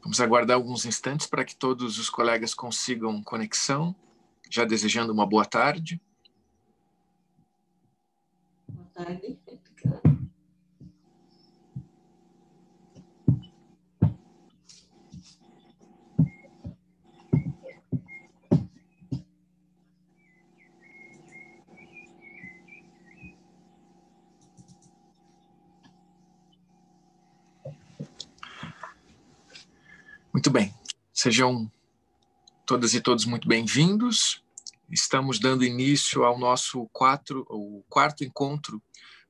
Vamos aguardar alguns instantes para que todos os colegas consigam conexão, já desejando uma boa tarde. Boa tarde. Muito bem. Sejam todas e todos muito bem-vindos. Estamos dando início ao nosso quarto encontro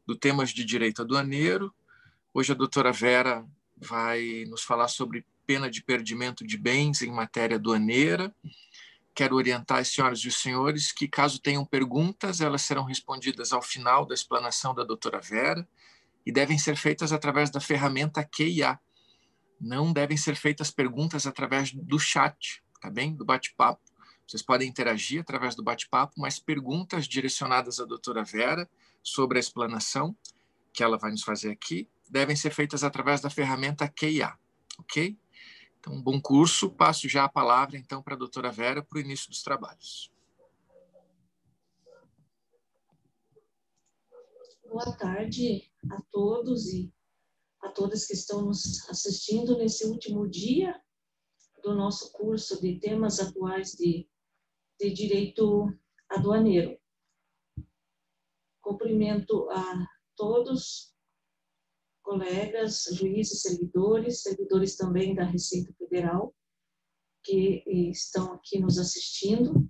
do Temas de Direito Aduaneiro. Hoje a doutora Vera vai nos falar sobre pena de perdimento de bens em matéria aduaneira. Quero orientar as senhoras e os senhores que, caso tenham perguntas, elas serão respondidas ao final da explanação da doutora Vera e devem ser feitas através da ferramenta Q&A. Não devem ser feitas perguntas através do chat, tá bem? Do bate-papo. Vocês podem interagir através do bate-papo, mas perguntas direcionadas à doutora Vera sobre a explanação que ela vai nos fazer aqui devem ser feitas através da ferramenta Q&A, ok? Então, bom curso. Passo já a palavra, então, para a doutora Vera para o início dos trabalhos. Boa tarde a todos e a todas que estão nos assistindo nesse último dia do nosso curso de temas atuais de direito aduaneiro. Cumprimento a todos, colegas, juízes, servidores também da Receita Federal, que estão aqui nos assistindo.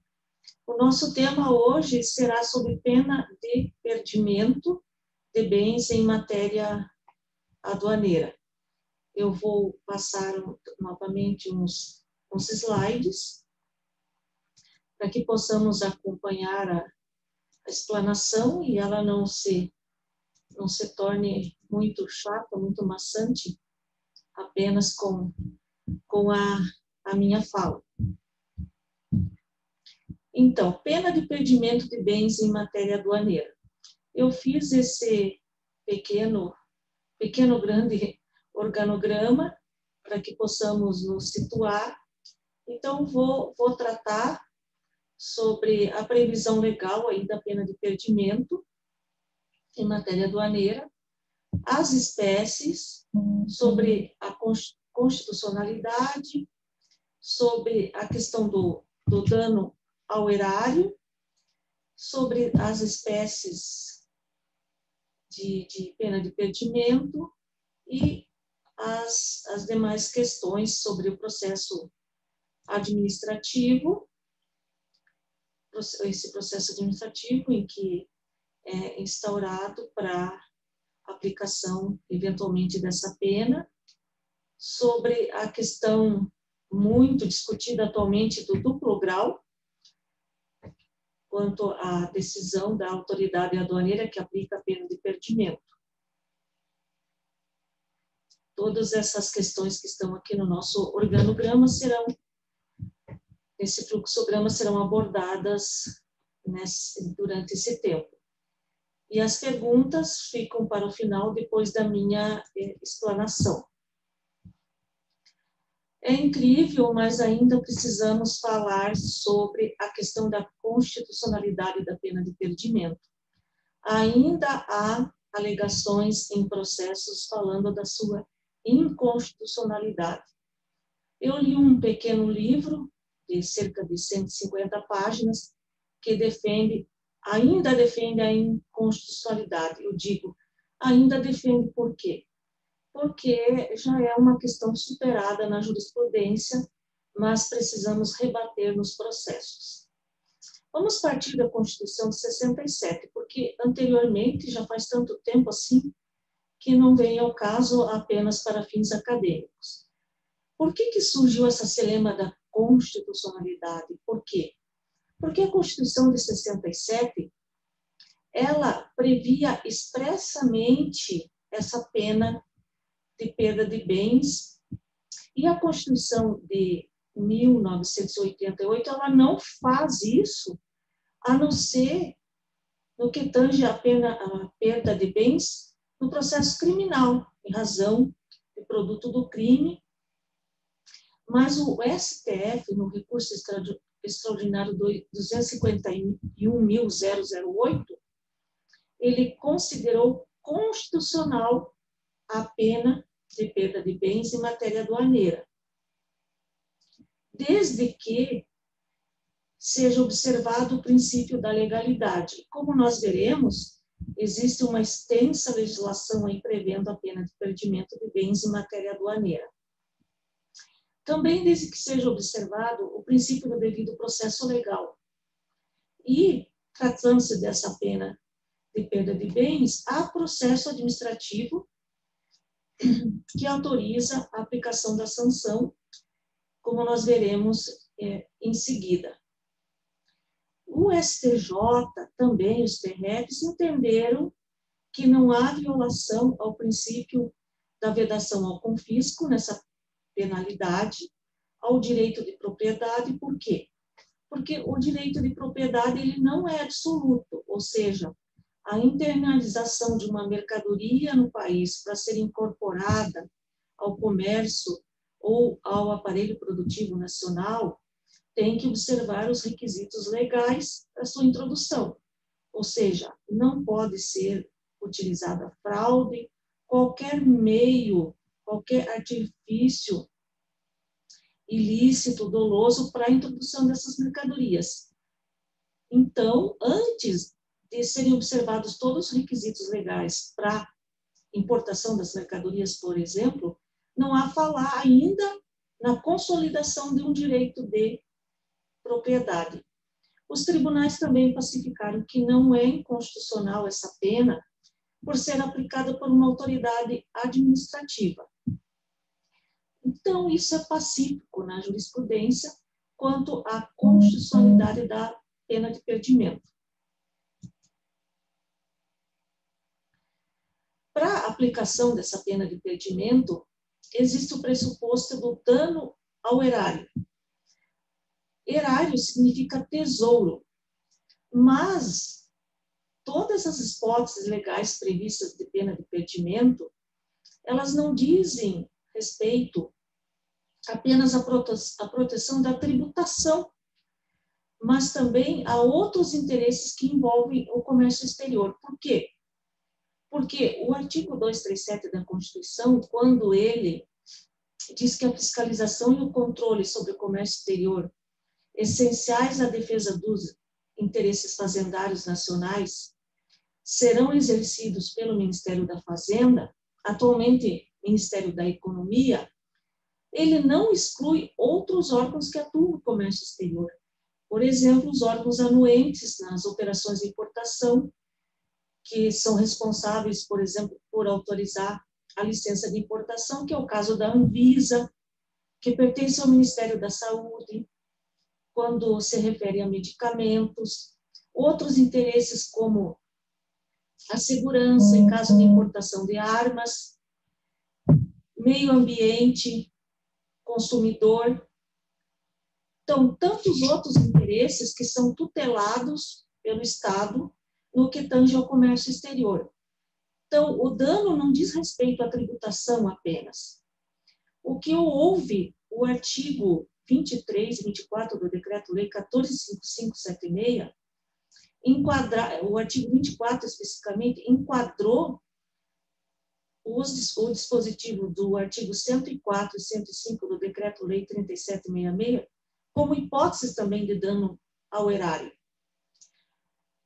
O nosso tema hoje será sobre pena de perdimento de bens em matéria aduaneira. Eu vou passar novamente uns slides para que possamos acompanhar a explanação e ela não se torne muito chata, muito maçante, apenas com a minha fala. Então, pena de perdimento de bens em matéria aduaneira. Eu fiz esse pequeno grande organograma para que possamos nos situar. Então, vou tratar sobre a previsão legal aí da pena de perdimento em matéria aduaneira, as espécies, sobre a constitucionalidade, sobre a questão do dano ao erário, sobre as espécies de pena de perdimento e as demais questões sobre o processo administrativo, esse processo administrativo em que é instaurado para aplicação, eventualmente, dessa pena, sobre a questão muito discutida atualmente do duplo grau, quanto à decisão da autoridade aduaneira que aplica a pena de perdimento. Todas essas questões que estão aqui no nosso organograma esse fluxograma serão abordadas durante esse tempo. E as perguntas ficam para o final, depois da minha explanação. É incrível, mas ainda precisamos falar sobre a questão da constitucionalidade da pena de perdimento. Ainda há alegações em processos falando da sua inconstitucionalidade. Eu li um pequeno livro de cerca de 150 páginas que ainda defende a inconstitucionalidade. Eu digo, ainda defende por quê? Porque já é uma questão superada na jurisprudência, mas precisamos rebater nos processos. Vamos partir da Constituição de 67, porque anteriormente, já faz tanto tempo assim, que não vem ao caso apenas para fins acadêmicos. Por que surgiu essa celema da constitucionalidade? Por quê? Porque a Constituição de 67, ela previa expressamente essa pena de perda de bens, e a Constituição de 1988, ela não faz isso, a não ser no que tange a perda de bens no processo criminal, em razão do produto do crime, Mas o STF, no recurso extraordinário 251.008, ele considerou constitucional a pena de perda de bens em matéria aduaneira, desde que seja observado o princípio da legalidade. Como nós veremos, existe uma extensa legislação aí prevendo a pena de perdimento de bens em matéria aduaneira. Também desde que seja observado o princípio do devido processo legal. E, tratando-se dessa pena de perda de bens, há processo administrativo que autoriza a aplicação da sanção, como nós veremos em seguida. O STJ, também os TRFs, entenderam que não há violação ao princípio da vedação ao confisco nessa penalidade, ao direito de propriedade. Por quê? Porque o direito de propriedade ele não é absoluto, ou seja, a internalização de uma mercadoria no país para ser incorporada ao comércio ou ao aparelho produtivo nacional tem que observar os requisitos legais para sua introdução, ou seja, não pode ser utilizada fraude, qualquer meio, qualquer artifício ilícito, doloso para a introdução dessas mercadorias. Então, antes de serem observados todos os requisitos legais para importação das mercadorias, por exemplo, não há falar ainda na consolidação de um direito de propriedade. Os tribunais também pacificaram que não é inconstitucional essa pena por ser aplicada por uma autoridade administrativa. Então, isso é pacífico na jurisprudência quanto à constitucionalidade da pena de perdimento. Para a aplicação dessa pena de perdimento, existe o pressuposto do dano ao erário. Erário significa tesouro, mas todas as hipóteses legais previstas de pena de perdimento, elas não dizem respeito apenas à proteção da tributação, mas também a outros interesses que envolvem o comércio exterior. Por quê? Porque o artigo 237 da Constituição, quando ele diz que a fiscalização e o controle sobre o comércio exterior, essenciais à defesa dos interesses fazendários nacionais, serão exercidos pelo Ministério da Fazenda, atualmente Ministério da Economia, ele não exclui outros órgãos que atuam no comércio exterior. Por exemplo, os órgãos anuentes nas operações de importação, que são responsáveis, por exemplo, por autorizar a licença de importação, que é o caso da Anvisa, que pertence ao Ministério da Saúde, quando se refere a medicamentos, outros interesses como a segurança em caso de importação de armas, meio ambiente, consumidor. Então, tantos outros interesses que são tutelados pelo Estado no que tange ao comércio exterior. Então, o dano não diz respeito à tributação apenas. O que houve, o artigo 23 e 24 do Decreto-Lei 14.5576, o artigo 24 especificamente, enquadrou o dispositivo do artigo 104 e 105 do Decreto-Lei 3766 como hipóteses também de dano ao erário.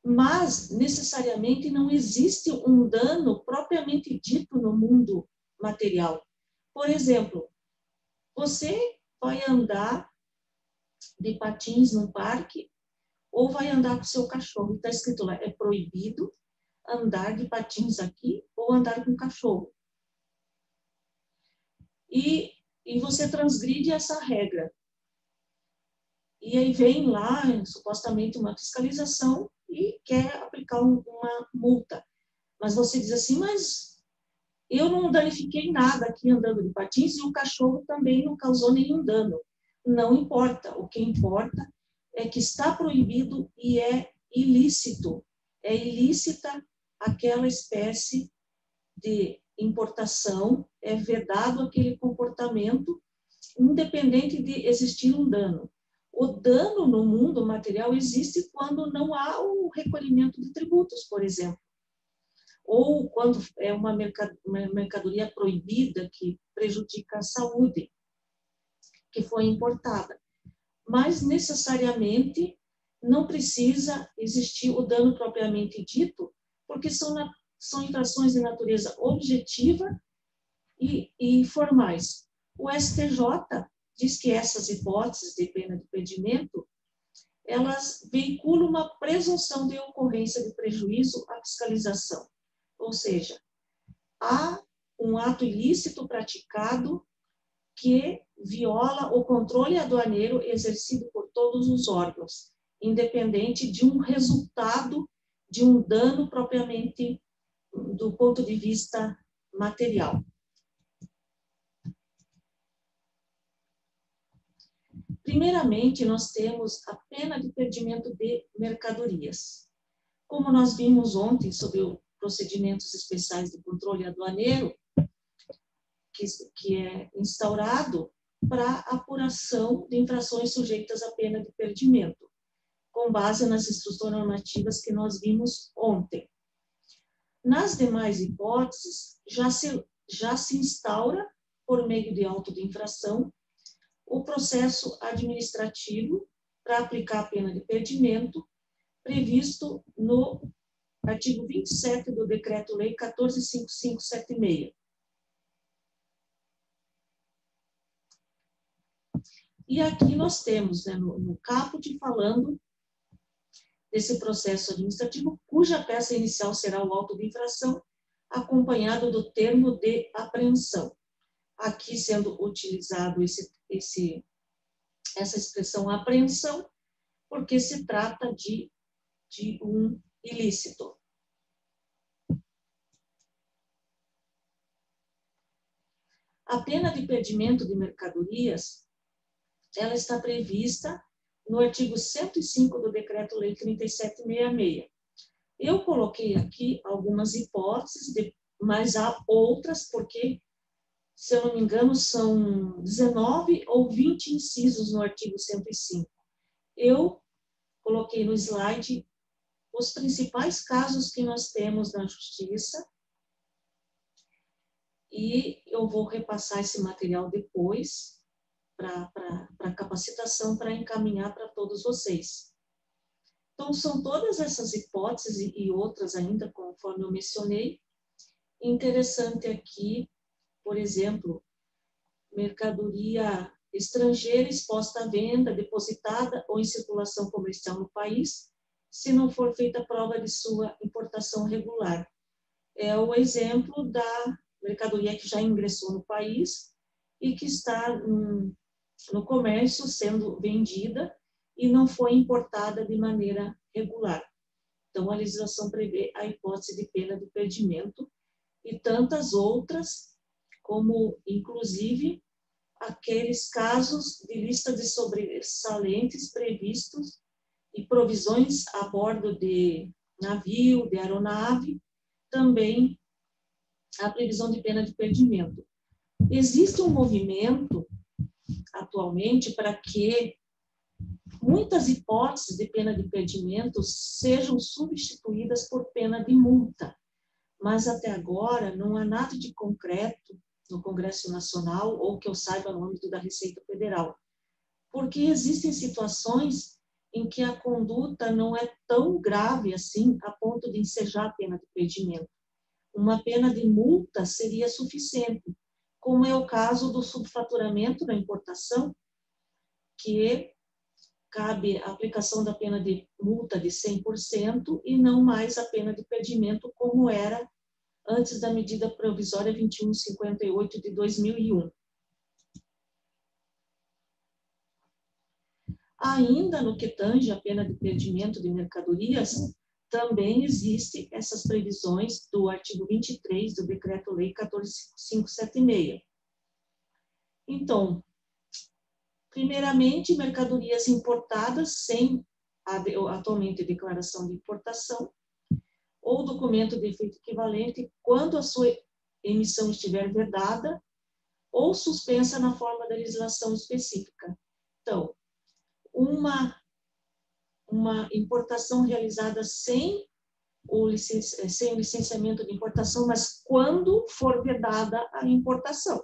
Mas, necessariamente, não existe um dano propriamente dito no mundo material. Por exemplo, você vai andar de patins no parque ou vai andar com seu cachorro. Está escrito lá, é proibido andar de patins aqui ou andar com cachorro. E você transgride essa regra. E aí vem lá, supostamente, uma fiscalização e quer aplicar uma multa. Mas você diz assim, mas eu não danifiquei nada aqui andando de patins e o cachorro também não causou nenhum dano. Não importa. O que importa é que está proibido e é ilícito. É ilícita aquela espécie de importação, é vedado aquele comportamento independente de existir um dano. O dano no mundo material existe quando não há o recolhimento de tributos, por exemplo. Ou quando é uma mercadoria proibida que prejudica a saúde, que foi importada. Mas, necessariamente, não precisa existir o dano propriamente dito, porque são infrações de natureza objetiva e formais. O STJ diz que essas hipóteses de pena de impedimento, elas veiculam uma presunção de ocorrência de prejuízo à fiscalização. Ou seja, há um ato ilícito praticado que viola o controle aduaneiro exercido por todos os órgãos, independente de um resultado de um dano propriamente do ponto de vista material. Primeiramente, nós temos a pena de perdimento de mercadorias. Como nós vimos ontem sobre os procedimentos especiais de controle aduaneiro, que é instaurado para apuração de infrações sujeitas à pena de perdimento, com base nas instruções normativas que nós vimos ontem. Nas demais hipóteses, já se instaura, por meio de auto de infração, o processo administrativo para aplicar a pena de perdimento, previsto no artigo 27 do Decreto-Lei 14.5576. E aqui nós temos, né, no caput, falando desse processo administrativo, cuja peça inicial será o auto de infração, acompanhado do termo de apreensão. Aqui sendo utilizado essa expressão apreensão, porque se trata de um ilícito. A pena de perdimento de mercadorias, ela está prevista no artigo 105 do Decreto-Lei 3766. Eu coloquei aqui algumas hipóteses, mas há outras, porque, se eu não me engano, são 19 ou 20 incisos no artigo 105. Eu coloquei no slide os principais casos que nós temos na Justiça, e eu vou repassar esse material depois para capacitação, para encaminhar para todos vocês. Então, são todas essas hipóteses e outras ainda, conforme eu mencionei. Interessante aqui, por exemplo, mercadoria estrangeira exposta à venda, depositada ou em circulação comercial no país, se não for feita prova de sua importação regular. É o exemplo da mercadoria que já ingressou no país e que está no comércio sendo vendida e não foi importada de maneira regular. Então, a legislação prevê a hipótese de pena de perdimento e tantas outras, como, inclusive, aqueles casos de lista de sobressalentes previstos e provisões a bordo de navio, de aeronave, também a previsão de pena de perdimento. Existe um movimento, atualmente, para que muitas hipóteses de pena de perdimento sejam substituídas por pena de multa, mas até agora não há nada de concreto no Congresso Nacional, ou que eu saiba no âmbito da Receita Federal, porque existem situações em que a conduta não é tão grave assim, a ponto de ensejar a pena de perdimento. Uma pena de multa seria suficiente, como é o caso do subfaturamento da importação, que cabe a aplicação da pena de multa de 100% e não mais a pena de perdimento, como era antes da medida provisória 2158 de 2001. Ainda no que tange a pena de perdimento de mercadorias, também existem essas previsões do artigo 23 do Decreto-Lei 14.576. Então, primeiramente, mercadorias importadas sem atualmente declaração de importação ou documento de efeito equivalente, quando a sua emissão estiver vedada, ou suspensa na forma da legislação específica. Então, uma importação realizada sem o licenciamento de importação, mas quando for vedada a importação.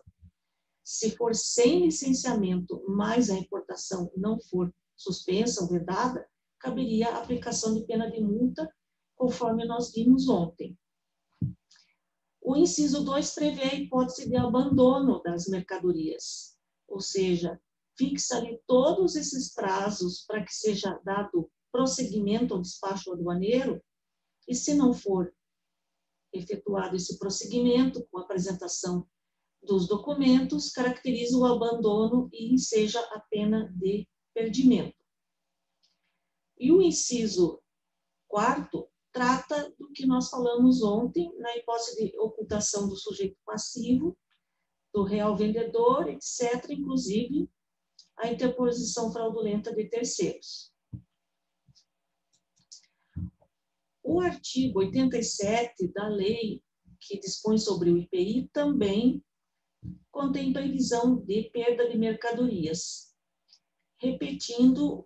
Se for sem licenciamento, mas a importação não for suspensa ou vedada, caberia a aplicação de pena de multa, conforme nós vimos ontem. O inciso 2 prevê a hipótese de abandono das mercadorias, ou seja, fixa ali todos esses prazos para que seja dado prosseguimento ao despacho aduaneiro, e se não for efetuado esse prosseguimento com a apresentação dos documentos, caracteriza o abandono e enseja a pena de perdimento. E o inciso 4º trata do que nós falamos ontem, na hipótese de ocultação do sujeito passivo, do real vendedor, etc., inclusive a interposição fraudulenta de terceiros. O artigo 87 da lei que dispõe sobre o IPI também contém previsão de perda de mercadorias, repetindo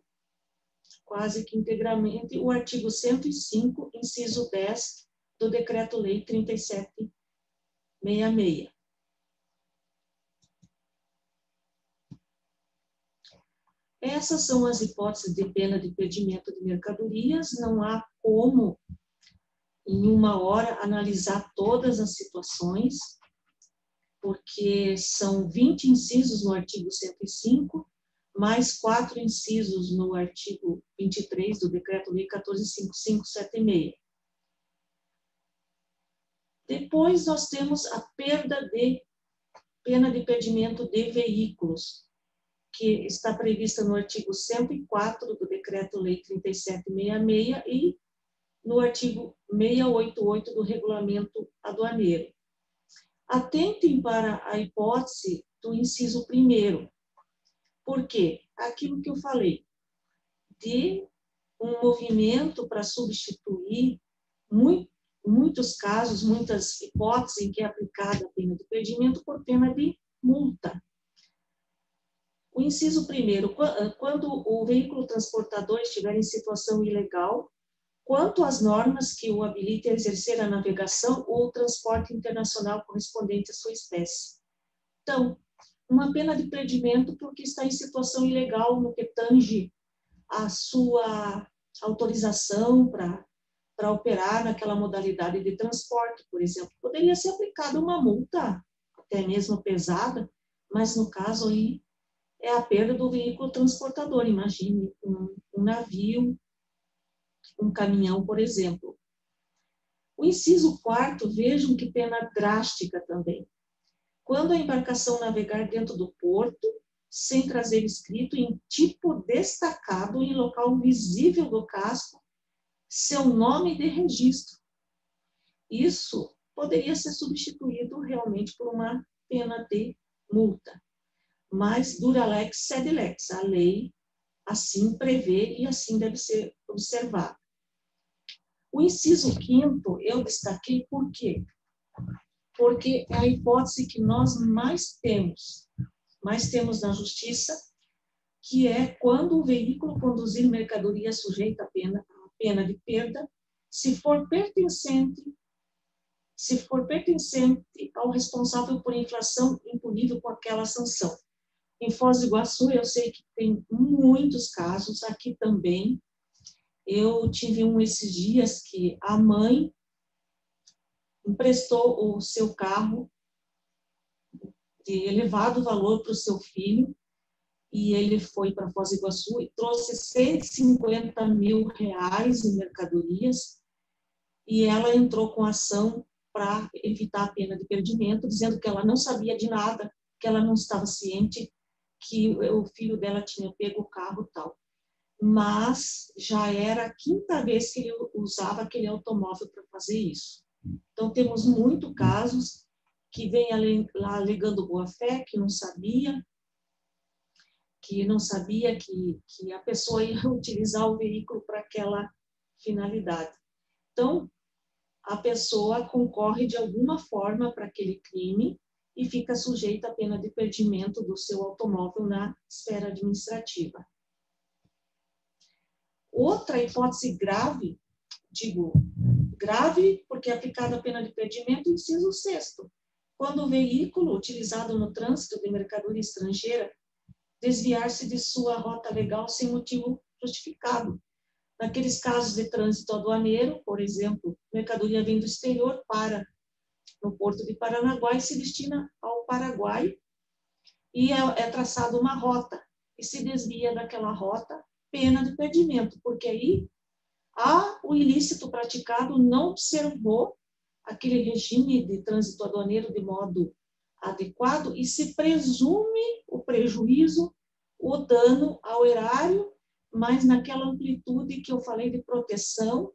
quase que integralmente o artigo 105, inciso 10 do Decreto-Lei 3766. Essas são as hipóteses de pena de perdimento de mercadorias. Não há como, em uma hora, analisar todas as situações, porque são 20 incisos no artigo 105, mais 4 incisos no artigo 23 do Decreto-Lei 14.5576. Depois, nós temos a perda de pena de perdimento de veículos, que está prevista no artigo 104 do Decreto-Lei 3766 e no artigo 688 do Regulamento Aduaneiro. Atentem para a hipótese do inciso 1º. Por quê? Aquilo que eu falei, de um movimento para substituir muitos casos, muitas hipóteses em que é aplicada a pena de perdimento por pena de multa. O inciso 1º, quando o veículo transportador estiver em situação ilegal, quanto às normas que o habilitem a exercer a navegação ou o transporte internacional correspondente à sua espécie. Então, uma pena de perdimento porque está em situação ilegal no que tange a sua autorização para operar naquela modalidade de transporte, por exemplo. Poderia ser aplicada uma multa, até mesmo pesada, mas no caso aí é a perda do veículo transportador. Imagine um navio, um caminhão, por exemplo. O inciso 4º, vejam que pena drástica também. Quando a embarcação navegar dentro do porto, sem trazer escrito em tipo destacado em local visível do casco, seu nome de registro. Isso poderia ser substituído realmente por uma pena de multa. Mas dura lex sed lex, a lei assim prevê e assim deve ser observado. O inciso 5º eu destaquei por quê? Porque é a hipótese que nós mais temos na justiça, que é quando o veículo conduzir mercadoria sujeita a pena de perda, se for pertencente ao responsável por infração impunível com aquela sanção. Em Foz do Iguaçu, eu sei que tem muitos casos, aqui também. Eu tive esses dias que a mãe emprestou o seu carro de elevado valor para o seu filho, e ele foi para Foz do Iguaçu e trouxe R$150 mil em mercadorias, e ela entrou com ação para evitar a pena de perdimento, dizendo que ela não sabia de nada, que ela não estava ciente que o filho dela tinha pego o carro e tal. Mas já era a 5ª vez que ele usava aquele automóvel para fazer isso. Então, temos muitos casos que vem lá alegando boa-fé, que não sabia que a pessoa ia utilizar o veículo para aquela finalidade. Então, a pessoa concorre de alguma forma para aquele crime e fica sujeito à pena de perdimento do seu automóvel na esfera administrativa. Outra hipótese grave, digo grave porque é aplicada a pena de perdimento, inciso 6º, quando o veículo utilizado no trânsito de mercadoria estrangeira desviar-se de sua rota legal sem motivo justificado. Naqueles casos de trânsito aduaneiro, por exemplo, mercadoria vem do exterior para no porto de Paranaguá e se destina ao Paraguai e é traçada uma rota e se desvia daquela rota, pena de perdimento, porque aí o ilícito praticado não observou aquele regime de trânsito aduaneiro de modo adequado e se presume o prejuízo, o dano ao erário, mas naquela amplitude que eu falei de proteção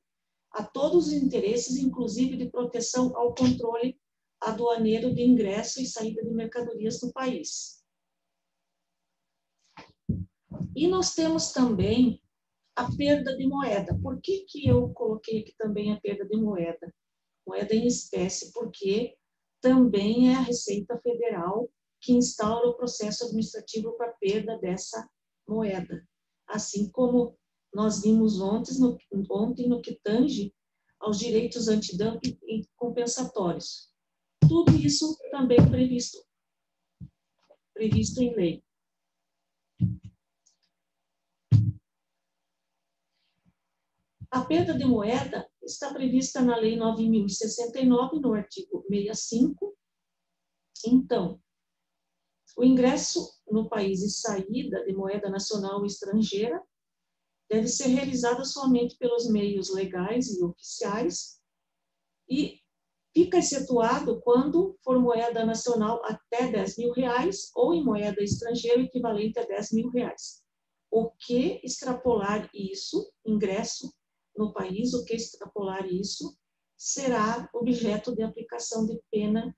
a todos os interesses, inclusive de proteção ao controle aduaneiro de ingresso e saída de mercadorias no país. E nós temos também a perda de moeda. Por que eu coloquei aqui também a perda de moeda? Moeda em espécie, porque também é a Receita Federal que instaura o processo administrativo para perda dessa moeda. Assim como nós vimos ontem no que tange aos direitos antidumping e compensatórios. Tudo isso também previsto em lei. A perda de moeda está prevista na Lei 9.069, no artigo 65. Então, o ingresso no país e saída de moeda nacional ou estrangeira deve ser realizada somente pelos meios legais e oficiais e fica excetuado quando for moeda nacional até R$10.000 ou em moeda estrangeira equivalente a R$10.000. O que extrapolar isso, ingresso no país, o que extrapolar isso, será objeto de aplicação de pena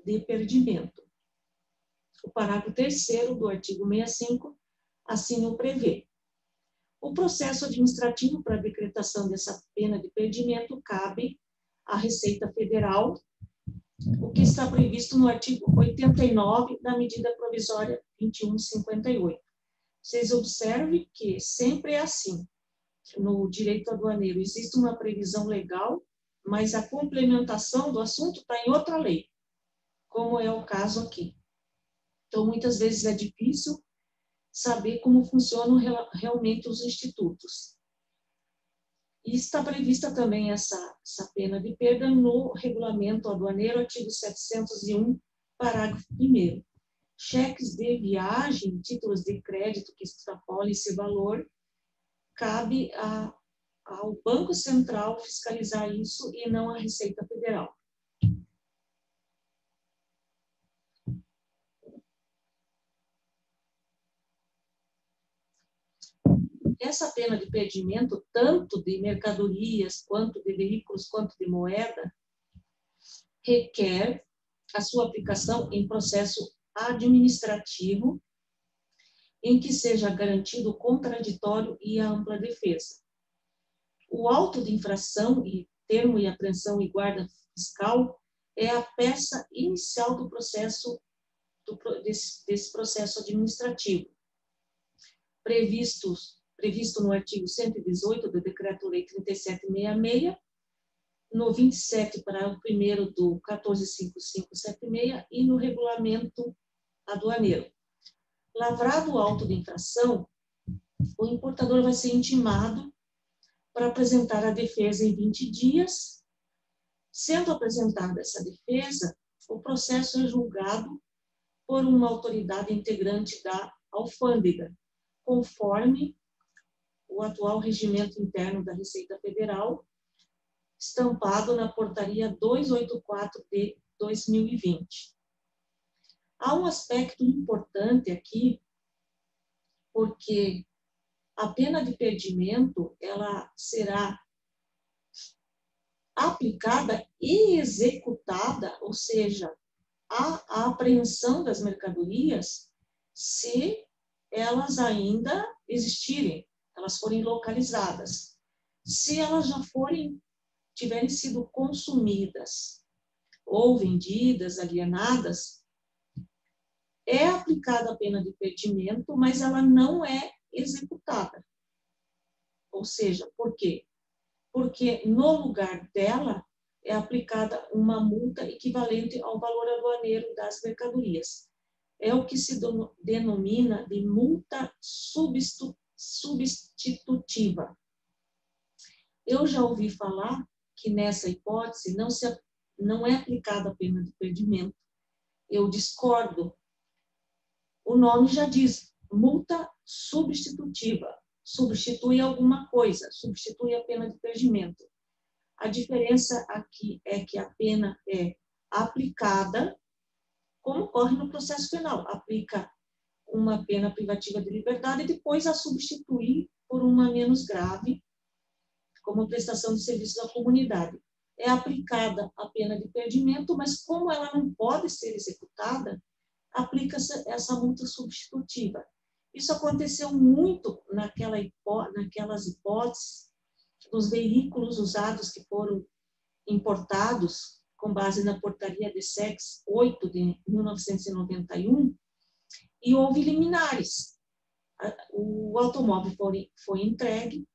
de perdimento. O parágrafo 3º do artigo 65 assim o prevê. O processo administrativo para a decretação dessa pena de perdimento cabe à Receita Federal, o que está previsto no artigo 89 da medida provisória 2158. Vocês observem que sempre é assim. No direito aduaneiro existe uma previsão legal, mas a complementação do assunto está em outra lei, como é o caso aqui. Então, muitas vezes é difícil saber como funcionam realmente os institutos. E está prevista também essa pena de perda no regulamento aduaneiro, artigo 701, parágrafo 1º. Cheques de viagem, títulos de crédito que extrapolem esse valor, cabe ao Banco Central fiscalizar isso e não à Receita Federal. Essa pena de perdimento, tanto de mercadorias, quanto de veículos, quanto de moeda, requer a sua aplicação em processo administrativo, em que seja garantido o contraditório e a ampla defesa. O auto de infração e termo e apreensão e guarda fiscal é a peça inicial do processo, desse processo administrativo, previsto no artigo 118 do Decreto-Lei 3766, no 27, parágrafo 1º do 145576 e no Regulamento Aduaneiro. Lavrado o auto de infração, o importador vai ser intimado para apresentar a defesa em 20 dias. Sendo apresentada essa defesa, o processo é julgado por uma autoridade integrante da alfândega, conforme o atual regimento interno da Receita Federal, estampado na Portaria 284 de 2020. Há um aspecto importante aqui, porque a pena de perdimento ela será aplicada e executada, ou seja, a apreensão das mercadorias, se elas ainda existirem, elas forem localizadas. Se elas já tiverem sido consumidas ou vendidas, alienadas, é aplicada a pena de perdimento, mas ela não é executada. Ou seja, por quê? Porque no lugar dela é aplicada uma multa equivalente ao valor aduaneiro das mercadorias. É o que se denomina de multa substitutiva. Eu já ouvi falar que nessa hipótese não é aplicada a pena de perdimento. Eu discordo. O nome já diz, multa substitutiva. Substitui alguma coisa, substitui a pena de perdimento. A diferença aqui é que a pena é aplicada, como ocorre no processo penal. Aplica uma pena privativa de liberdade e depois a substituir por uma menos grave, como prestação de serviços à comunidade. É aplicada a pena de perdimento, mas como ela não pode ser executada, aplica-se essa multa substitutiva. Isso aconteceu muito naquelas hipóteses dos veículos usados que foram importados com base na portaria DSEX 8 de 1991, e houve liminares. O automóvel foi entregue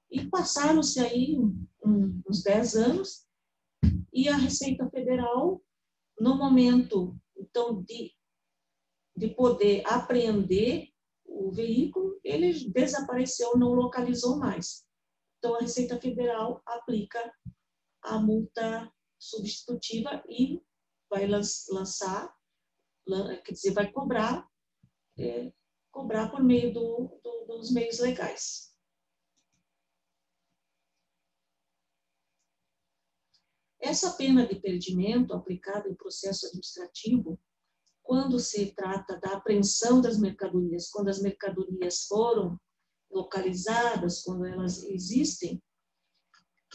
e passaram-se aí uns 10 anos e a Receita Federal, no momento, então, de poder apreender o veículo, ele desapareceu, não localizou mais. Então, a Receita Federal aplica a multa substitutiva e vai lançar, quer dizer, vai cobrar por meio dos meios legais. Essa pena de perdimento aplicada em processo administrativo, quando se trata da apreensão das mercadorias, quando as mercadorias foram localizadas, quando elas existem,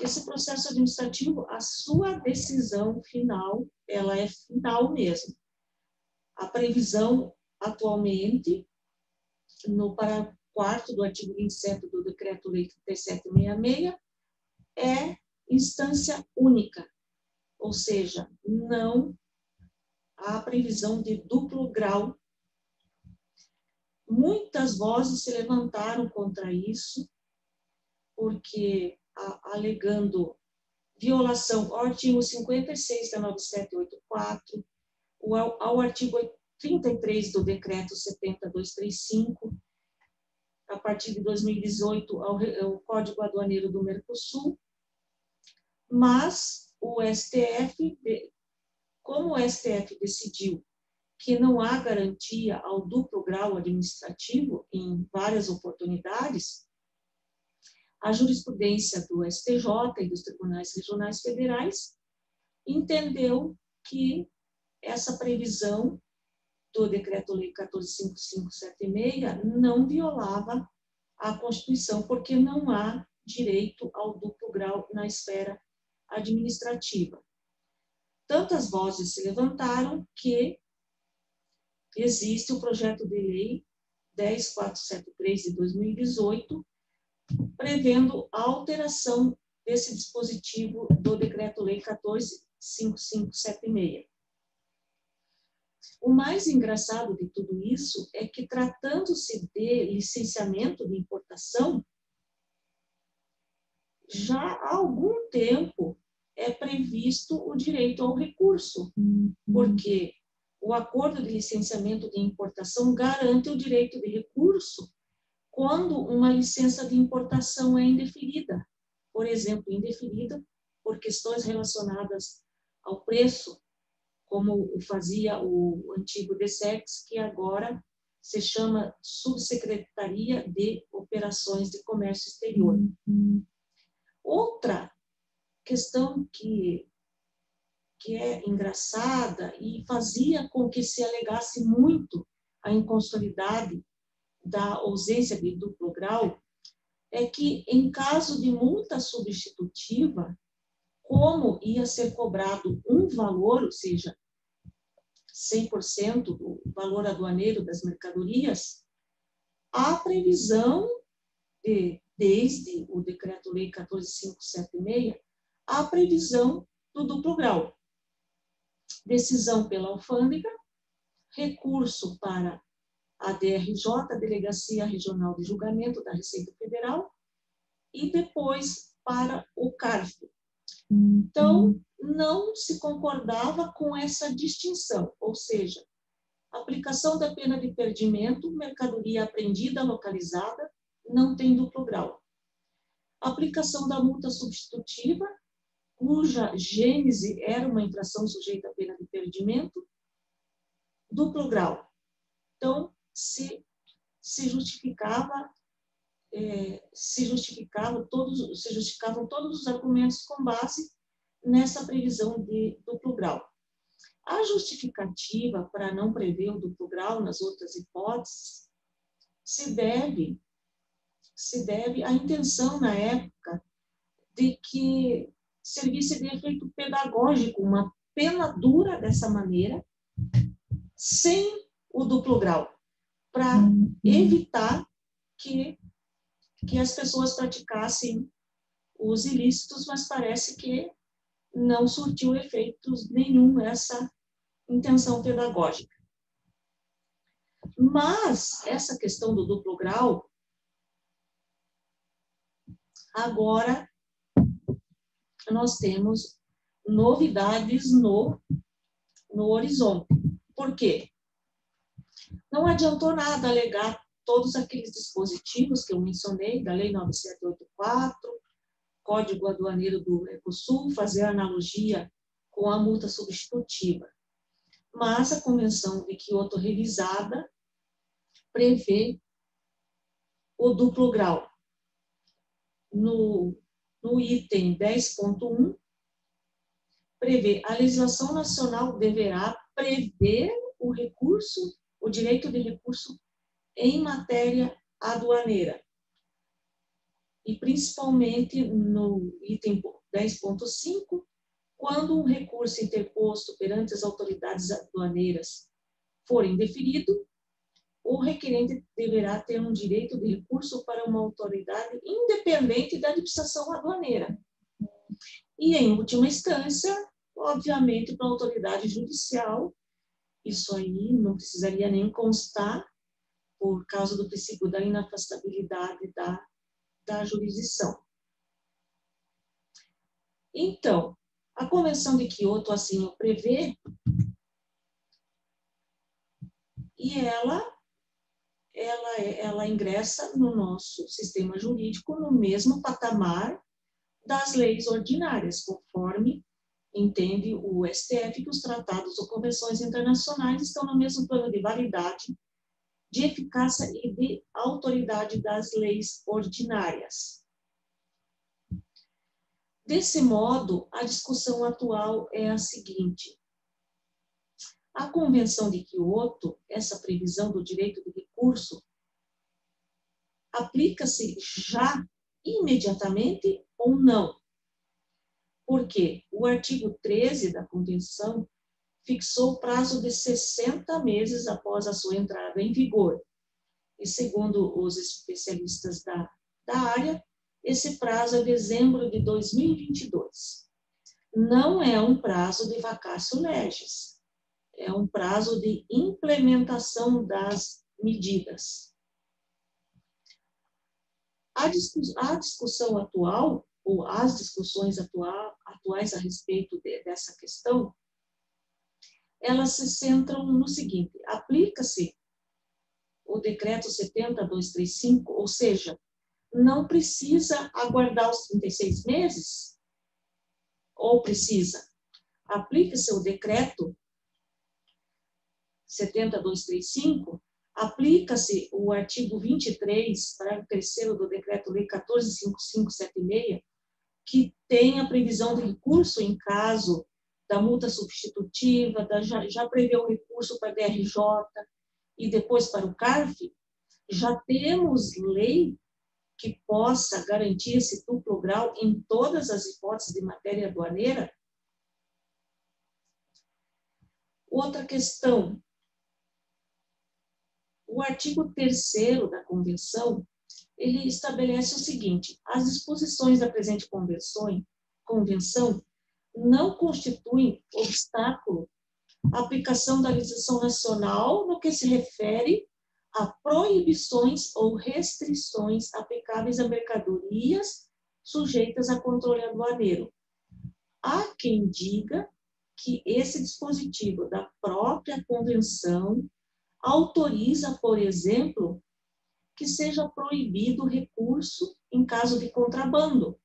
esse processo administrativo, a sua decisão final, ela é final mesmo. A previsão atualmente, no parágrafo 4º do artigo 27 do Decreto-Lei 3766, é instância única, ou seja, não há previsão de duplo grau. Muitas vozes se levantaram contra isso, porque alegando violação ao artigo 56 da 9784, ao artigo 33 do Decreto 70235, a partir de 2018, ao Código Aduaneiro do Mercosul, mas o STF, como o STF decidiu que não há garantia ao duplo grau administrativo em várias oportunidades, a jurisprudência do STJ e dos tribunais regionais federais entendeu que essa previsão do Decreto-Lei 14.5576 não violava a Constituição, porque não há direito ao duplo grau na esfera administrativa. Tantas vozes se levantaram que existe o projeto de lei 10.473 de 2018, prevendo a alteração desse dispositivo do Decreto-Lei 14.5576. O mais engraçado de tudo isso é que, tratando-se de licenciamento de importação, já há algum tempo é previsto o direito ao recurso, porque o acordo de licenciamento de importação garante o direito de recurso quando uma licença de importação é indeferida. Por exemplo, indeferida por questões relacionadas ao preço, como fazia o antigo DSEX, que agora se chama Subsecretaria de Operações de Comércio Exterior. Outra questão que é engraçada e fazia com que se alegasse muito a inconstitucionalidade da ausência de duplo grau é que, em caso de multa substitutiva, como ia ser cobrado um valor, ou seja, 100% do valor aduaneiro das mercadorias, há previsão, desde o Decreto-Lei 14.576, há previsão do duplo grau. Decisão pela alfândega recurso para a DRJ, a Delegacia Regional de Julgamento da Receita Federal, e depois para o CARF. Então, não se concordava com essa distinção, ou seja, aplicação da pena de perdimento, mercadoria apreendida, localizada, não tem duplo grau. Aplicação da multa substitutiva, cuja gênese era uma infração sujeita à pena de perdimento, duplo grau. Então, se justificavam todos os argumentos com base nessa previsão de duplo grau. A justificativa para não prever o duplo grau nas outras hipóteses se deve à intenção na época de que servisse de efeito pedagógico uma pena dura dessa maneira, sem o duplo grau, para evitar que as pessoas praticassem os ilícitos, mas parece que não surtiu efeitos nenhum essa intenção pedagógica. Mas essa questão do duplo grau, agora nós temos novidades no horizonte. Por quê? Não adiantou nada alegar todos aqueles dispositivos que eu mencionei, da Lei 9784, Código Aduaneiro do Mercosul, fazer analogia com a multa substitutiva. Mas a Convenção de Quioto revisada prevê o duplo grau. No item 10.1, prevê a legislação nacional deverá prever o direito de recurso em matéria aduaneira. E principalmente no item 10.5, quando um recurso interposto perante as autoridades aduaneiras for indeferido, o requerente deverá ter um direito de recurso para uma autoridade independente da administração aduaneira. E, em última instância, obviamente, para a autoridade judicial, isso aí não precisaria nem constar, por causa do princípio da inafastabilidade da jurisdição. Então, a Convenção de Quioto assim o prevê, e ela ingressa no nosso sistema jurídico no mesmo patamar das leis ordinárias, conforme entende o STF que os tratados ou convenções internacionais estão no mesmo plano de validade, de eficácia e de autoridade das leis ordinárias. Desse modo, a discussão atual é a seguinte: a Convenção de Quioto, essa previsão do direito de recurso, aplica-se já imediatamente ou não? Porque o artigo 13 da Convenção fixou o prazo de 60 meses após a sua entrada em vigor. E, segundo os especialistas da área, esse prazo é dezembro de 2022. Não é um prazo de vacatio legis, é um prazo de implementação das medidas. A discussão atual, ou as discussões atuais a respeito dessa questão, elas se centram no seguinte: aplica-se o decreto 70.235, ou seja, não precisa aguardar os 36 meses? Ou precisa? Aplica-se o decreto 70.235, aplica-se o artigo 23, parágrafo 3º do Decreto-Lei 14.5576, que tem a previsão de recurso em caso da multa substitutiva, já prevê o recurso para a DRJ e depois para o CARF. Já temos lei que possa garantir esse duplo grau em todas as hipóteses de matéria aduaneira? Outra questão. O artigo 3º da Convenção, ele estabelece o seguinte: as disposições da presente convenção não constituem obstáculo a aplicação da legislação nacional no que se refere a proibições ou restrições aplicáveis a mercadorias sujeitas a controle aduaneiro. Há quem diga que esse dispositivo da própria convenção autoriza, por exemplo, que seja proibido o recurso em caso de contrabando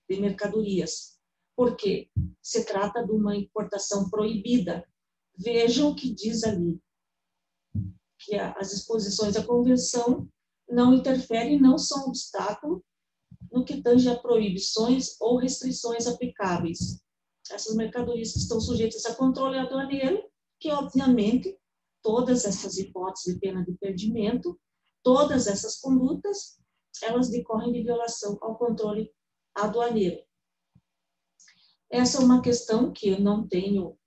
de mercadorias, porque se trata de uma importação proibida. Vejam o que diz ali, que as disposições da convenção não interferem, não são obstáculo no que tange a proibições ou restrições aplicáveis. Essas mercadorias que estão sujeitas a controle aduaneiro, que obviamente todas essas hipóteses de pena de perdimento, todas essas condutas, elas decorrem de violação ao controle aduaneiro. Essa é uma questão que eu não tenho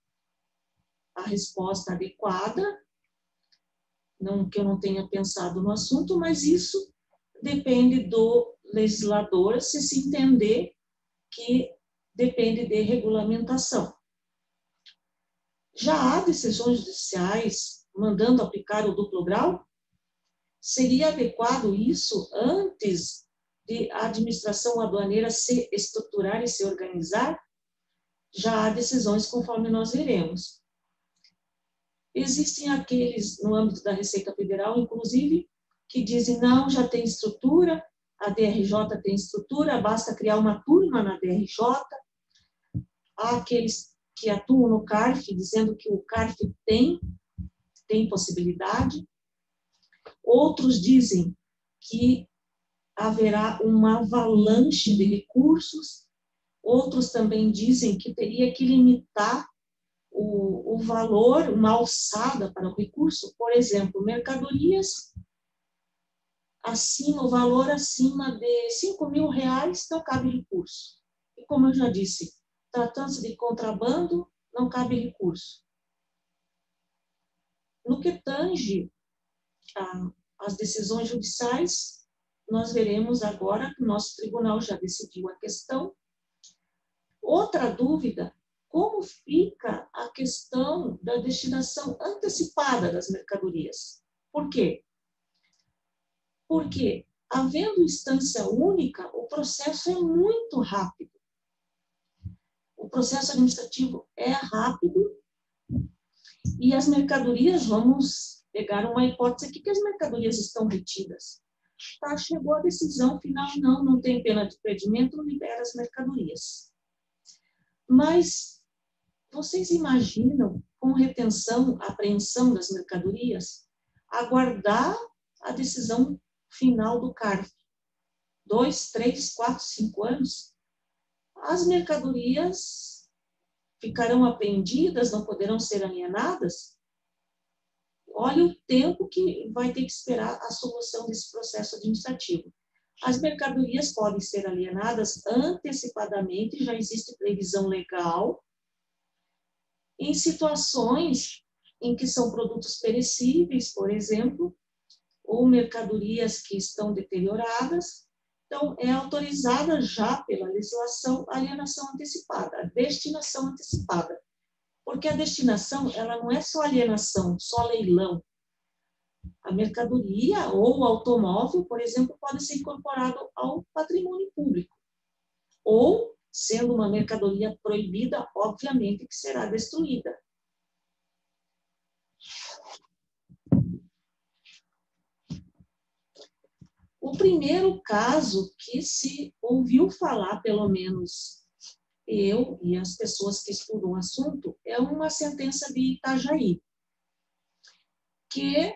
a resposta adequada, que eu não tenha pensado no assunto, mas isso depende do legislador se entender que depende de regulamentação. Já há decisões judiciais mandando aplicar o duplo grau? Seria adequado isso antes de a administração aduaneira se estruturar e se organizar? Já há decisões conforme nós veremos. Existem aqueles, no âmbito da Receita Federal, inclusive, que dizem, não, já tem estrutura, a DRJ tem estrutura, basta criar uma turma na DRJ. Há aqueles que atuam no CARF, dizendo que o CARF tem possibilidade. Outros dizem que haverá uma avalanche de recursos. Outros também dizem que teria que limitar o valor, uma alçada para o recurso. Por exemplo, mercadorias acima, o valor acima de R$5.000 não cabe recurso. E como eu já disse, tratando-se de contrabando, não cabe recurso. No que tange as decisões judiciais, nós veremos agora que o nosso tribunal já decidiu a questão. Outra dúvida, como fica a questão da destinação antecipada das mercadorias? Por quê? Porque, havendo instância única, o processo é muito rápido. O processo administrativo é rápido e as mercadorias, vamos pegar uma hipótese aqui, que as mercadorias estão retidas. Tá, chegou a decisão final, não tem pena de perdimento, libera as mercadorias. Mas vocês imaginam, com retenção, apreensão das mercadorias, aguardar a decisão final do CARF? 2, 3, 4, 5 anos? As mercadorias ficarão apreendidas, não poderão ser alienadas? Olha o tempo que vai ter que esperar a solução desse processo administrativo. As mercadorias podem ser alienadas antecipadamente, já existe previsão legal, em situações em que são produtos perecíveis, por exemplo, ou mercadorias que estão deterioradas. Então, é autorizada já pela legislação a alienação antecipada, a destinação antecipada. Porque a destinação, ela não é só alienação, só leilão. A mercadoria ou o automóvel, por exemplo, pode ser incorporado ao patrimônio público. Ou, sendo uma mercadoria proibida, obviamente que será destruída. O primeiro caso que se ouviu falar, pelo menos eu e as pessoas que estudam o assunto, é uma sentença de Itajaí, que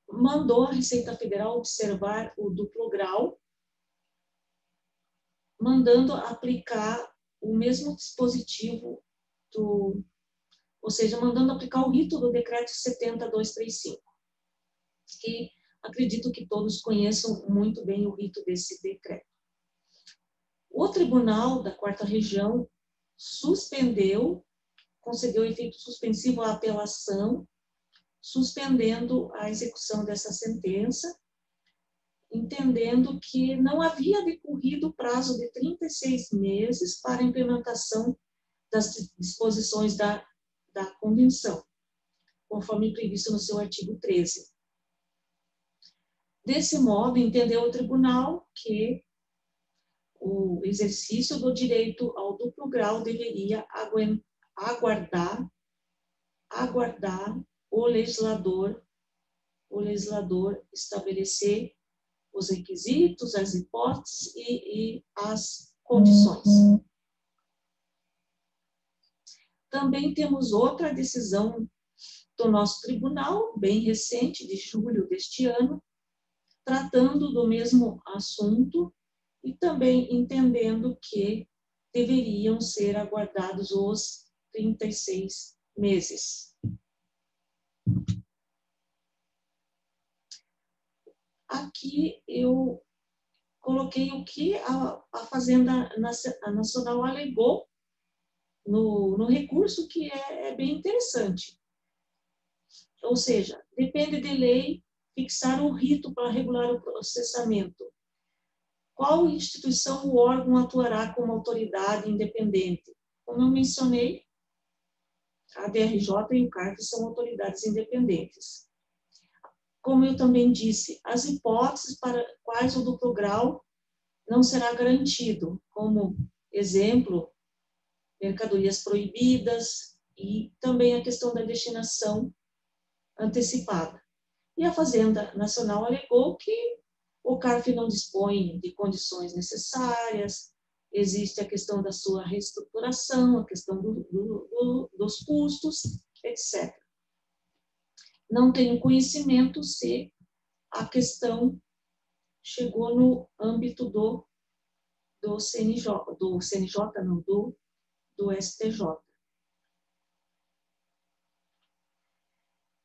mandou a Receita Federal observar o duplo grau, mandando aplicar o mesmo dispositivo, ou seja, mandando aplicar o rito do decreto 70.235, que acredito que todos conheçam muito bem o rito desse decreto. O Tribunal da 4ª Região suspendeu, concedeu efeito suspensivo à apelação, suspendendo a execução dessa sentença, entendendo que não havia decorrido o prazo de 36 meses para a implementação das disposições da da Convenção, conforme previsto no seu artigo 13. Desse modo, entendeu o tribunal que o exercício do direito ao duplo grau deveria aguardar o legislador estabelecer os requisitos, as hipóteses e as condições. Também temos outra decisão do nosso tribunal, bem recente, de julho deste ano, tratando do mesmo assunto e também entendendo que deveriam ser aguardados os 36 meses. Aqui eu coloquei o que a Fazenda Nacional alegou no recurso, que é bem interessante. Ou seja, depende de lei fixar um rito para regular o processamento. Qual instituição ou órgão atuará como autoridade independente? Como eu mencionei, a DRJ e o CARF são autoridades independentes. Como eu também disse, as hipóteses para quais o duplo grau não será garantido, como exemplo, mercadorias proibidas e também a questão da destinação antecipada. E a Fazenda Nacional alegou que o CARF não dispõe de condições necessárias, existe a questão da sua reestruturação, a questão dos custos, etc. Não tenho conhecimento se a questão chegou no âmbito do STJ.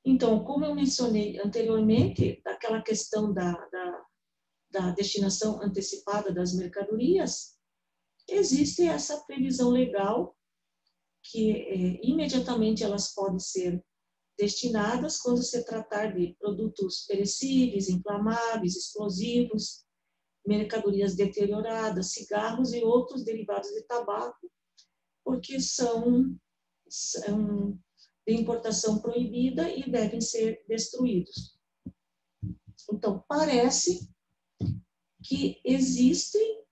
Então, como eu mencionei anteriormente, daquela questão da destinação antecipada das mercadorias, existe essa previsão legal que imediatamente elas podem ser destinadas quando se tratar de produtos perecíveis, inflamáveis, explosivos, mercadorias deterioradas, cigarros e outros derivados de tabaco, porque são de importação proibida e devem ser destruídos. Então, parece que existem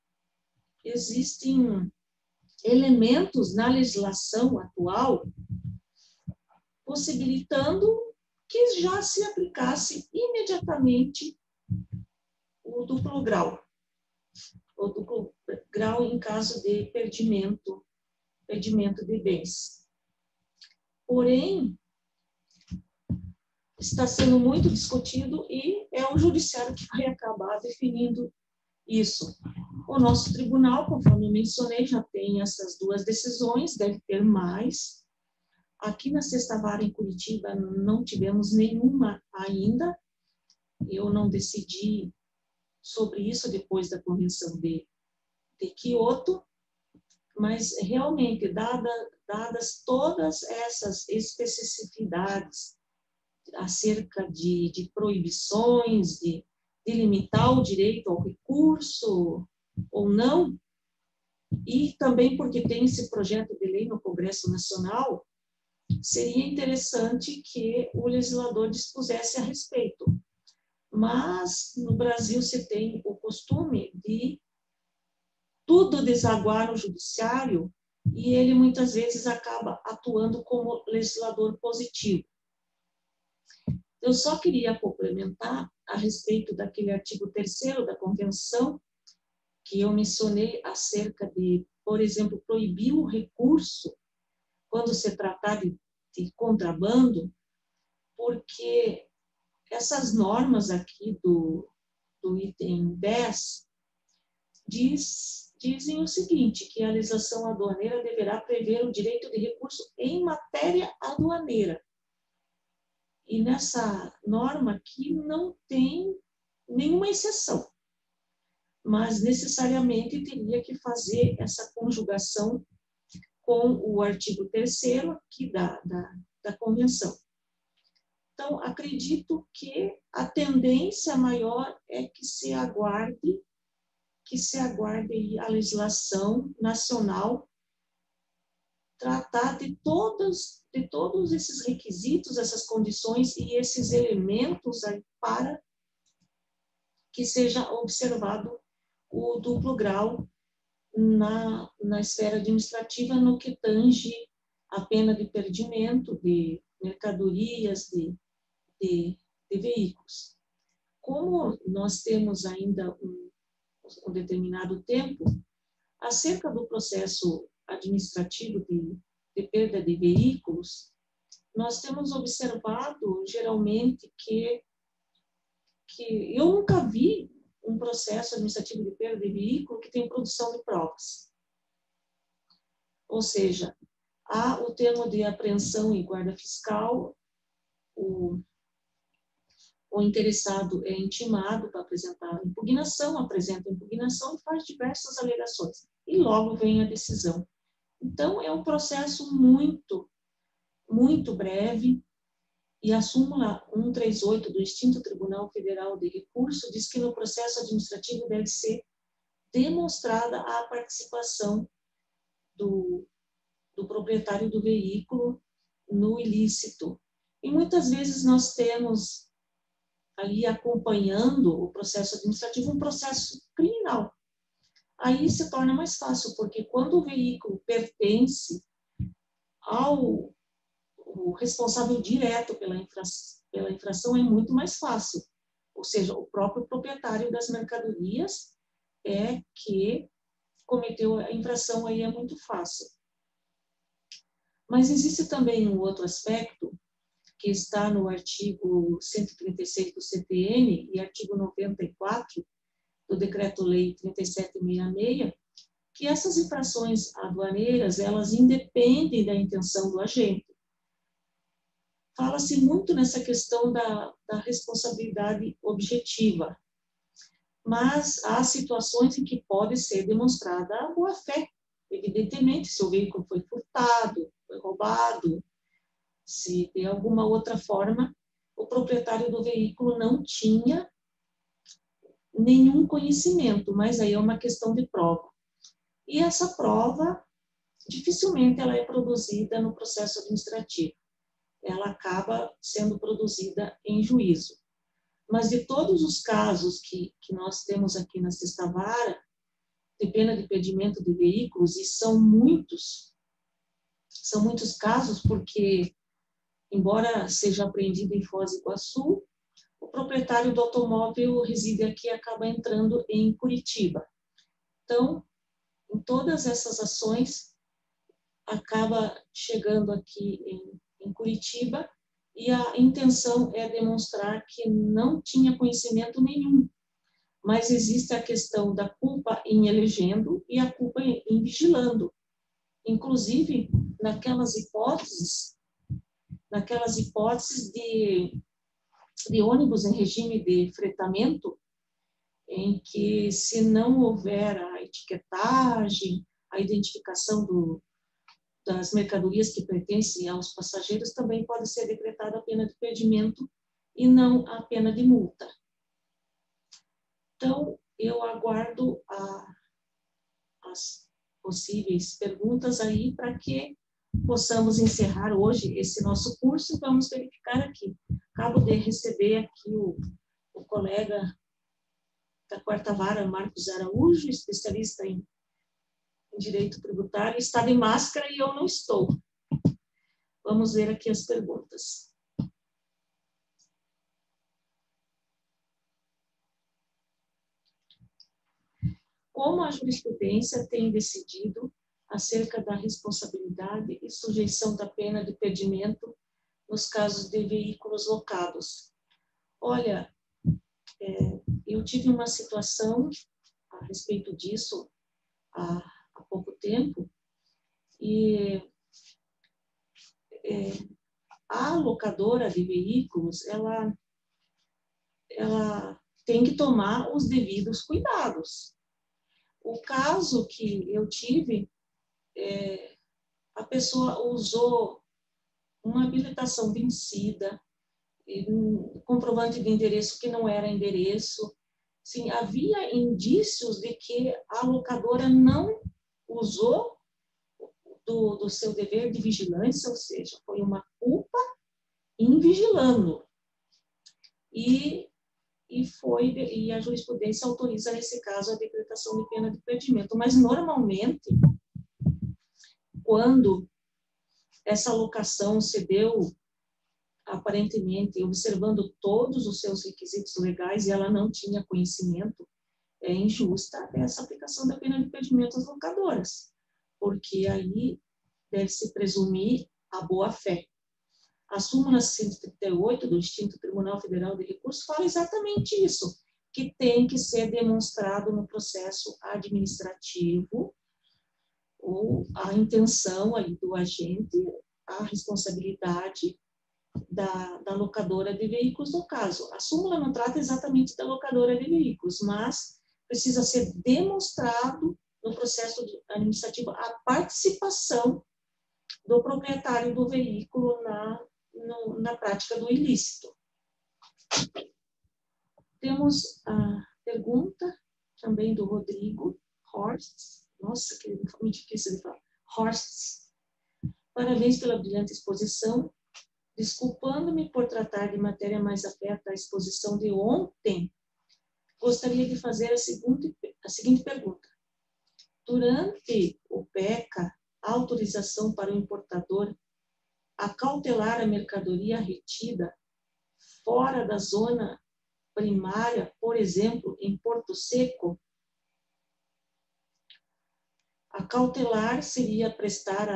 elementos na legislação atual possibilitando que já se aplicasse imediatamente o duplo grau em caso de perdimento de bens. Porém, está sendo muito discutido e é o judiciário que vai acabar definindo isso. O nosso tribunal, conforme eu mencionei, já tem essas duas decisões, deve ter mais. Aqui na Sexta Vara, em Curitiba, não tivemos nenhuma ainda. Eu não decidi sobre isso depois da Convenção de Kyoto, mas realmente, dadas todas essas especificidades acerca de proibições, de limitar o direito ao recurso ou não, e também porque tem esse projeto de lei no Congresso Nacional, seria interessante que o legislador dispusesse a respeito. Mas no Brasil se tem o costume de tudo desaguar no judiciário e ele muitas vezes acaba atuando como legislador positivo. Eu só queria complementar a respeito daquele artigo 3º da Convenção, que eu mencionei acerca de, por exemplo, proibir o recurso quando se tratar de contrabando, porque essas normas aqui do item 10 dizem o seguinte, que a legislação aduaneira deverá prever o direito de recurso em matéria aduaneira. E nessa norma aqui não tem nenhuma exceção, mas necessariamente teria que fazer essa conjugação com o artigo 3º aqui da Convenção. Então, acredito que a tendência maior é que se aguarde a legislação nacional tratar de todas de todos esses requisitos, essas condições e esses elementos aí para que seja observado o duplo grau na esfera administrativa no que tange a pena de perdimento de mercadorias, de veículos. Como nós temos ainda um determinado tempo, acerca do processo administrativo de perda de veículos, nós temos observado, geralmente, que eu nunca vi um processo administrativo de perda de veículo que tem produção de provas. Ou seja, há o termo de apreensão e guarda fiscal, o interessado é intimado para apresentar impugnação, apresenta impugnação e faz diversas alegações. E logo vem a decisão. Então, é um processo muito, muito breve, e a súmula 138 do extinto Tribunal Federal de Recurso diz que no processo administrativo deve ser demonstrada a participação do proprietário do veículo no ilícito. E muitas vezes nós temos ali acompanhando o processo administrativo um processo criminal. Aí se torna mais fácil, porque quando o veículo pertence ao responsável direto pela infração, é muito mais fácil. Ou seja, o próprio proprietário das mercadorias é que cometeu a infração, aí é muito fácil. Mas existe também um outro aspecto que está no artigo 136 do CTN e artigo 94 do Decreto-Lei 3766, que essas infrações aduaneiras, elas independem da intenção do agente. Fala-se muito nessa questão da responsabilidade objetiva, mas há situações em que pode ser demonstrada a boa-fé. Evidentemente, se o veículo foi furtado, foi roubado, se de alguma outra forma o proprietário do veículo não tinha nenhum conhecimento, mas aí é uma questão de prova. E essa prova, dificilmente ela é produzida no processo administrativo. Ela acaba sendo produzida em juízo. Mas de todos os casos que nós temos aqui na Sexta Vara, de pena de impedimento de veículos, e são muitos casos, porque, embora seja apreendido em Foz do Iguaçu, o proprietário do automóvel reside aqui e acaba entrando em Curitiba. Então, em todas essas ações, acaba chegando aqui em Curitiba, e a intenção é demonstrar que não tinha conhecimento nenhum, mas existe a questão da culpa em elegendo e a culpa em vigilando. Inclusive, naquelas hipóteses de ônibus em regime de fretamento, em que, se não houver a etiquetagem, a identificação das mercadorias que pertencem aos passageiros, também pode ser decretada a pena de impedimento e não a pena de multa. Então, eu aguardo as possíveis perguntas aí para que possamos encerrar hoje esse nosso curso. Vamos verificar aqui. Acabo de receber aqui o colega da Quarta Vara, Marcos Araújo, especialista em direito tributário, está de máscara e eu não estou. Vamos ver aqui as perguntas. Como a jurisprudência tem decidido acerca da responsabilidade e sujeição da pena de impedimento nos casos de veículos locados? Olha, eu tive uma situação a respeito disso há pouco tempo, e a locadora de veículos, ela tem que tomar os devidos cuidados. O caso que eu tive, a pessoa usou uma habilitação vencida, um comprovante de endereço que não era endereço. Sim, havia indícios de que a locadora não usou do seu dever de vigilância, ou seja, foi uma culpa invigilando. E a jurisprudência autoriza, nesse caso, a decretação de pena de perdimento. Mas, normalmente, quando essa locação se deu, aparentemente, observando todos os seus requisitos legais e ela não tinha conhecimento, é injusta essa aplicação da pena de perdimento às locadoras, porque aí deve-se presumir a boa-fé. A súmula 138 do extinto Tribunal Federal de Recursos fala exatamente isso, que tem que ser demonstrado no processo administrativo ou a intenção aí do agente, a responsabilidade da locadora de veículos no caso. A súmula não trata exatamente da locadora de veículos, mas precisa ser demonstrado no processo administrativo a participação do proprietário do veículo na prática do ilícito. Temos a pergunta também do Rodrigo Horst. Nossa, que nome difícil de falar. Horst. Parabéns pela brilhante exposição. Desculpando-me por tratar de matéria mais afeta à exposição de ontem, gostaria de fazer a seguinte pergunta. Durante o PECA, a autorização para o importador acautelar a mercadoria retida fora da zona primária, por exemplo, em Porto Seco, acautelar seria prestar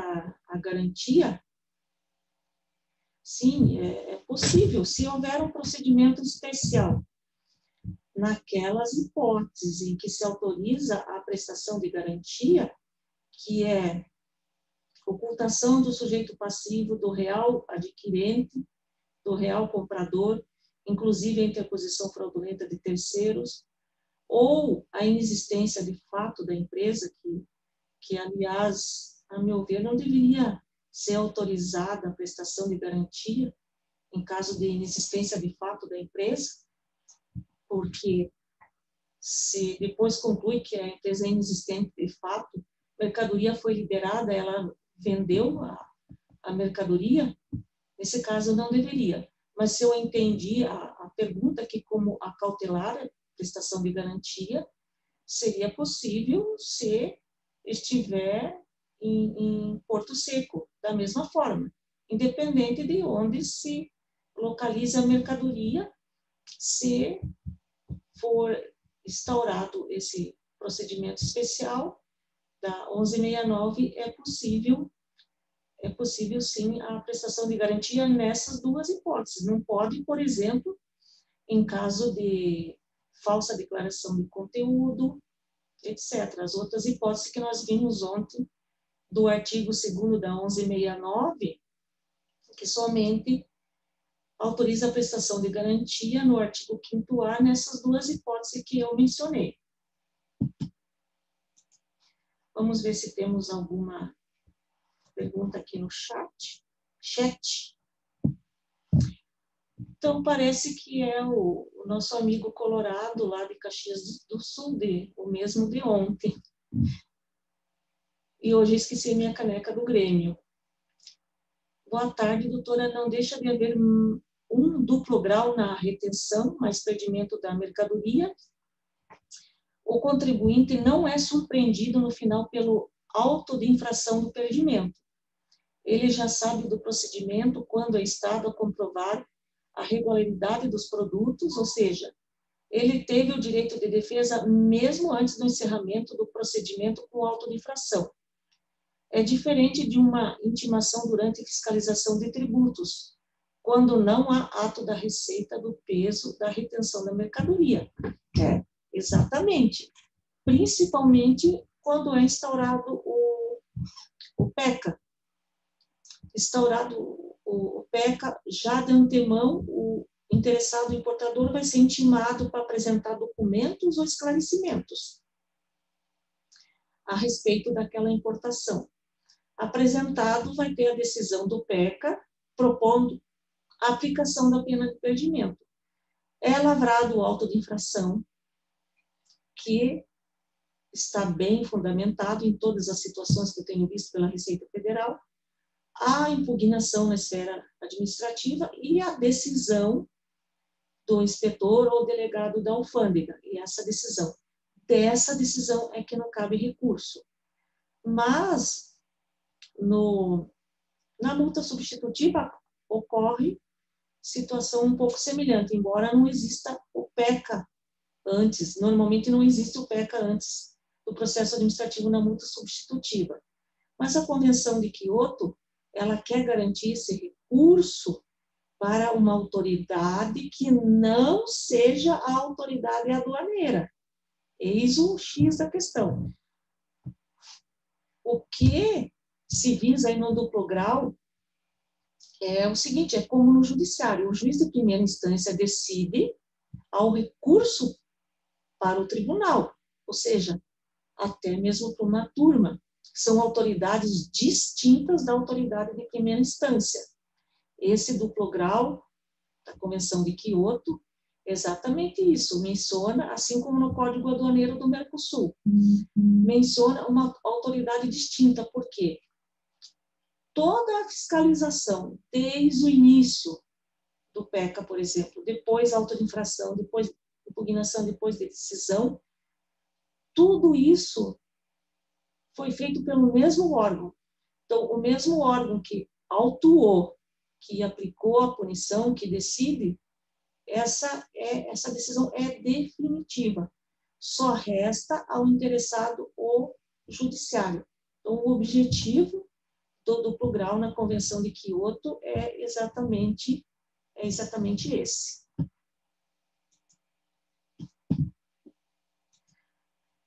a garantia? Sim, é possível, se houver um procedimento especial. Naquelas hipóteses em que se autoriza a prestação de garantia, que é ocultação do sujeito passivo, do real adquirente, do real comprador, inclusive a interposição fraudulenta de terceiros, ou a inexistência de fato da empresa, que aliás, a meu ver, não deveria ser autorizada a prestação de garantia em caso de inexistência de fato da empresa, porque se depois conclui que a empresa é inexistente de fato, a mercadoria foi liberada, ela vendeu a mercadoria, nesse caso não deveria. Mas se eu entendi a pergunta que como acautelar a prestação de garantia, seria possível se estiver em Porto Seco, da mesma forma, independente de onde se localiza a mercadoria, se for instaurado esse procedimento especial da 1169, é possível sim a prestação de garantia nessas duas hipóteses. Não pode, por exemplo, em caso de falsa declaração de conteúdo, etc. As outras hipóteses que nós vimos ontem do artigo 2º da 1169, que somente autoriza a prestação de garantia no artigo 5º-A nessas duas hipóteses que eu mencionei. Vamos ver se temos alguma pergunta aqui no chat. Então, parece que é o nosso amigo Colorado, lá de Caxias do Sul, o mesmo de ontem. E hoje esqueci minha caneca do Grêmio. Boa tarde, doutora. Não deixa de haver um duplo grau na retenção, mais perdimento da mercadoria. O contribuinte não é surpreendido no final pelo auto de infração do perdimento. Ele já sabe do procedimento quando é estado a comprovar a regularidade dos produtos, ou seja, ele teve o direito de defesa mesmo antes do encerramento do procedimento com auto de infração. É diferente de uma intimação durante fiscalização de tributos, quando não há ato da receita do peso da retenção da mercadoria. Exatamente. Principalmente quando é instaurado o PECA. Instaurado o PECA, já de antemão, o interessado importador vai ser intimado para apresentar documentos ou esclarecimentos a respeito daquela importação. Apresentado, vai ter a decisão do PECA propondo a aplicação da pena de perdimento. É lavrado o auto de infração que está bem fundamentado em todas as situações que eu tenho visto pela Receita Federal, a impugnação na esfera administrativa e a decisão do inspetor ou delegado da alfândega, e dessa decisão é que não cabe recurso. Mas, na multa substitutiva, ocorre situação um pouco semelhante, embora não exista o PECA antes, normalmente não existe o PECA antes do processo administrativo na multa substitutiva. Mas a Convenção de Quioto, ela quer garantir esse recurso para uma autoridade que não seja a autoridade aduaneira. Eis o X da questão. O que se visa aí no duplo grau é o seguinte, é como no judiciário, o juiz de primeira instância decide ao recurso para o tribunal, ou seja, até mesmo para uma turma, que são autoridades distintas da autoridade de primeira instância. Esse duplo grau da Convenção de Quioto, exatamente isso, menciona, assim como no Código Aduaneiro do Mercosul, menciona uma autoridade distinta, por quê? Toda a fiscalização, desde o início do PECA, por exemplo, depois auto de infração, depois impugnação, depois de decisão, tudo isso foi feito pelo mesmo órgão. Então, o mesmo órgão que autuou, que aplicou a punição, que decide, essa decisão é definitiva. Só resta ao interessado o judiciário. Então, o objetivo do duplo grau na Convenção de Quioto é exatamente esse.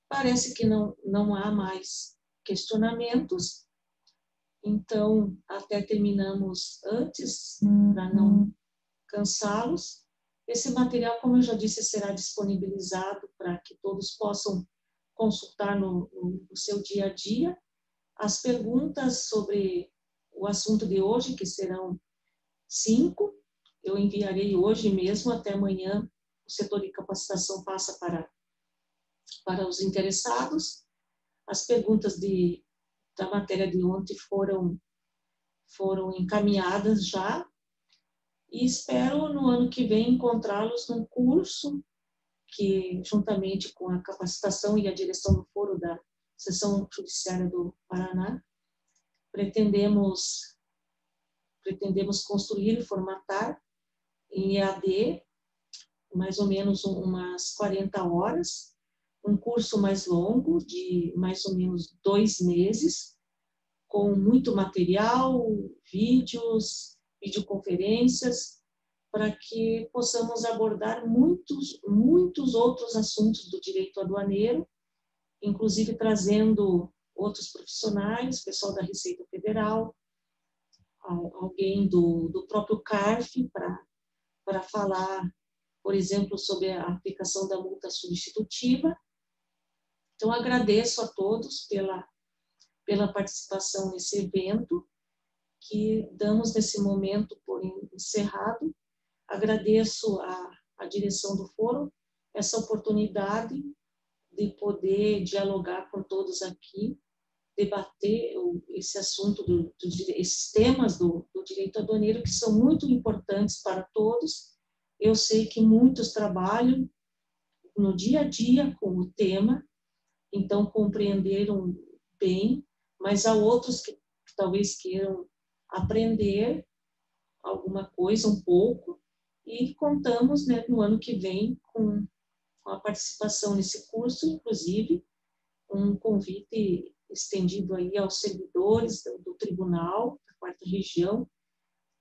Parece que não há mais questionamentos, então até terminamos antes, para não cansá-los. Esse material, como eu já disse, será disponibilizado para que todos possam consultar no seu dia a dia. As perguntas sobre o assunto de hoje, que serão 5, eu enviarei hoje mesmo, até amanhã o setor de capacitação passa para os interessados. As perguntas da matéria de ontem foram encaminhadas já, e espero no ano que vem encontrá-los num curso que, juntamente com a capacitação e a direção do foro da Seção Judiciária do Paraná, pretendemos construir e formatar em EAD, mais ou menos umas 40 horas, um curso mais longo, de mais ou menos 2 meses, com muito material, vídeos, videoconferências, para que possamos abordar muitos outros assuntos do direito aduaneiro, inclusive trazendo outros profissionais, pessoal da Receita Federal, alguém do próprio CARF, para falar, por exemplo, sobre a aplicação da multa substitutiva. Então, agradeço a todos pela participação nesse evento, que damos nesse momento por encerrado. Agradeço à direção do fórum essa oportunidade de poder dialogar com todos aqui, debater esse assunto, esses temas do direito aduaneiro, que são muito importantes para todos. Eu sei que muitos trabalham no dia a dia com o tema, então compreenderam bem, mas há outros que talvez queiram aprender alguma coisa, um pouco, e contamos, né, no ano que vem com a participação nesse curso, inclusive um convite estendido aí aos servidores do Tribunal, da 4ª Região,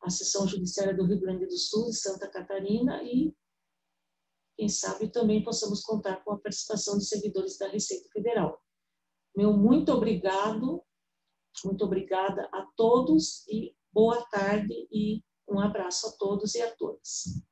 a Seção Judiciária do Rio Grande do Sul e Santa Catarina, e quem sabe também possamos contar com a participação de servidores da Receita Federal. Meu muito obrigada a todos, e boa tarde, e um abraço a todos e a todas.